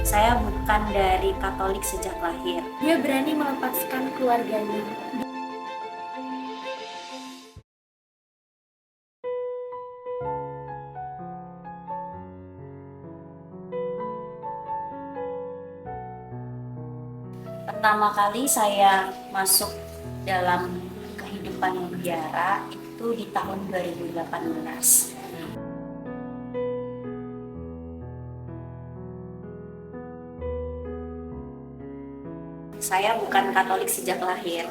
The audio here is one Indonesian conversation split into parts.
Saya bukan dari Katolik sejak lahir. Dia berani melepaskan keluarganya. Pertama kali saya masuk dalam kehidupan biara itu di tahun 2018. Saya bukan Katolik sejak lahir,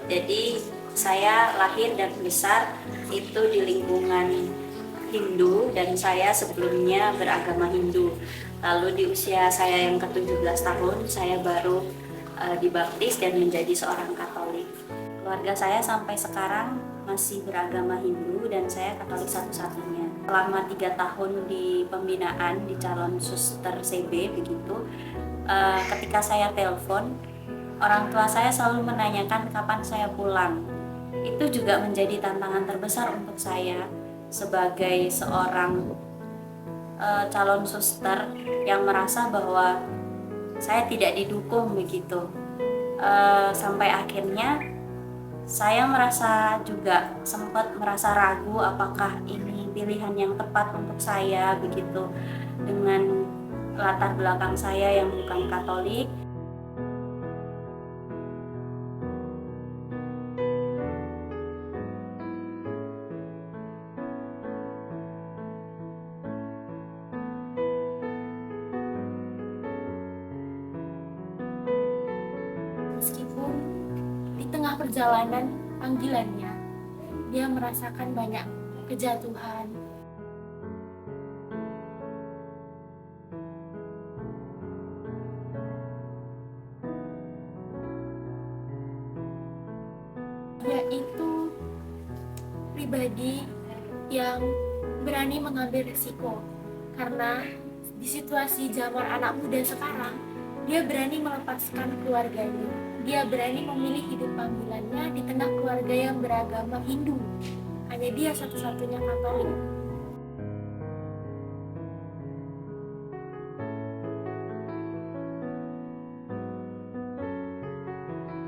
jadi saya lahir dan besar itu di lingkungan Hindu dan saya sebelumnya beragama Hindu. Lalu di usia saya yang ke-17 tahun, saya baru dibaptis dan menjadi seorang Katolik. Keluarga saya sampai sekarang masih beragama Hindu dan saya Katolik satu-satunya. Selama 3 tahun di pembinaan di calon suster CB begitu, ketika saya telepon, orang tua saya selalu menanyakan kapan saya pulang. Itu juga menjadi tantangan terbesar untuk saya sebagai seorang calon suster yang merasa bahwa saya tidak didukung begitu. Sampai akhirnya saya merasa juga sempat merasa ragu apakah ini pilihan yang tepat untuk saya begitu, dengan latar belakang saya yang bukan Katolik. Meskipun di tengah perjalanan panggilannya, dia merasakan banyak kejatuhan. Dia itu pribadi yang berani mengambil risiko, karena di situasi zaman anak muda sekarang, dia berani melepaskan keluarganya. Dia berani memilih hidup panggilannya di tengah keluarga yang beragama Hindu. Hanya dia satu-satunya Katolik.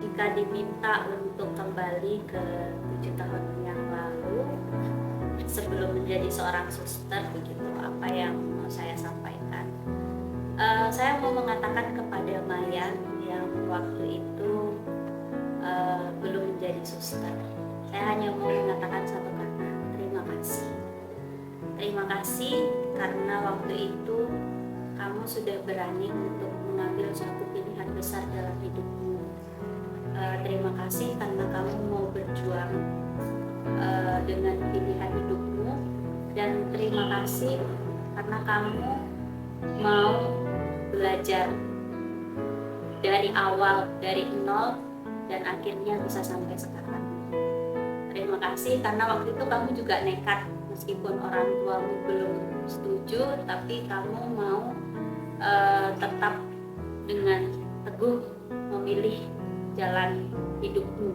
Jika diminta untuk kembali ke 7 tahun yang lalu sebelum menjadi seorang suster begitu, apa yang mau saya sampaikan? Saya mau mengatakan kepada Maya yang waktu itu belum menjadi suster. Saya hanya mau mengatakan satu kata, terima kasih. Terima kasih karena waktu itu kamu sudah berani untuk mengambil suatu pilihan besar dalam hidupmu. Terima kasih karena kamu mau berjuang dengan pilihan hidupmu, dan terima kasih karena kamu mau belajar dari awal, dari nol, dan akhirnya bisa sampai sekarang. Terima kasih karena waktu itu kamu juga nekat, meskipun orang tuamu belum setuju, tapi kamu mau tetap dengan teguh memilih jalan hidupmu.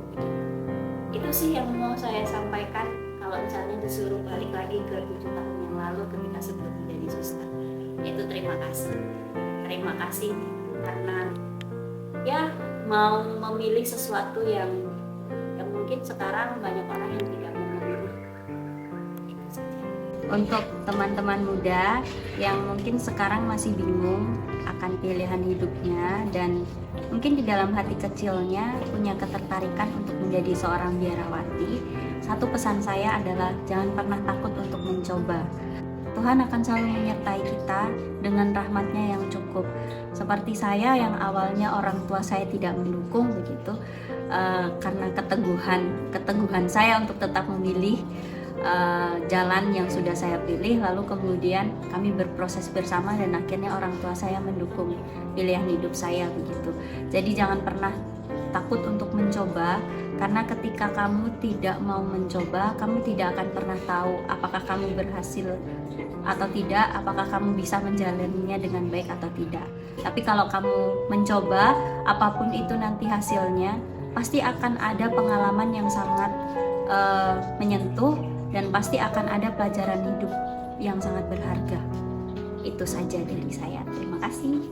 Itu sih yang mau saya sampaikan kalau misalnya disuruh balik lagi ke 7 tahun yang lalu ketika sebelum menjadi suster. Itu terima kasih. Terima kasih karena ya mau memilih sesuatu yang mungkin sekarang banyak orang yang tidak mau memilih. Itu saja. Untuk teman-teman muda yang mungkin sekarang masih bingung akan pilihan hidupnya dan mungkin di dalam hati kecilnya punya ketertarikan untuk menjadi seorang biarawati, satu pesan saya adalah jangan pernah takut untuk mencoba. Tuhan akan selalu menyertai kita dengan rahmat-Nya yang cukup. Seperti saya yang awalnya orang tua saya tidak mendukung begitu, karena keteguhan saya untuk tetap memilih jalan yang sudah saya pilih, lalu kemudian kami berproses bersama dan akhirnya orang tua saya mendukung pilihan hidup saya begitu. Jadi jangan pernah takut untuk mencoba, karena ketika kamu tidak mau mencoba, kamu tidak akan pernah tahu apakah kamu berhasil atau tidak, apakah kamu bisa menjalaninya dengan baik atau tidak. Tapi kalau kamu mencoba, apapun itu nanti hasilnya, pasti akan ada pengalaman yang sangat menyentuh, dan pasti akan ada pelajaran hidup yang sangat berharga. Itu saja dari saya. Terima kasih.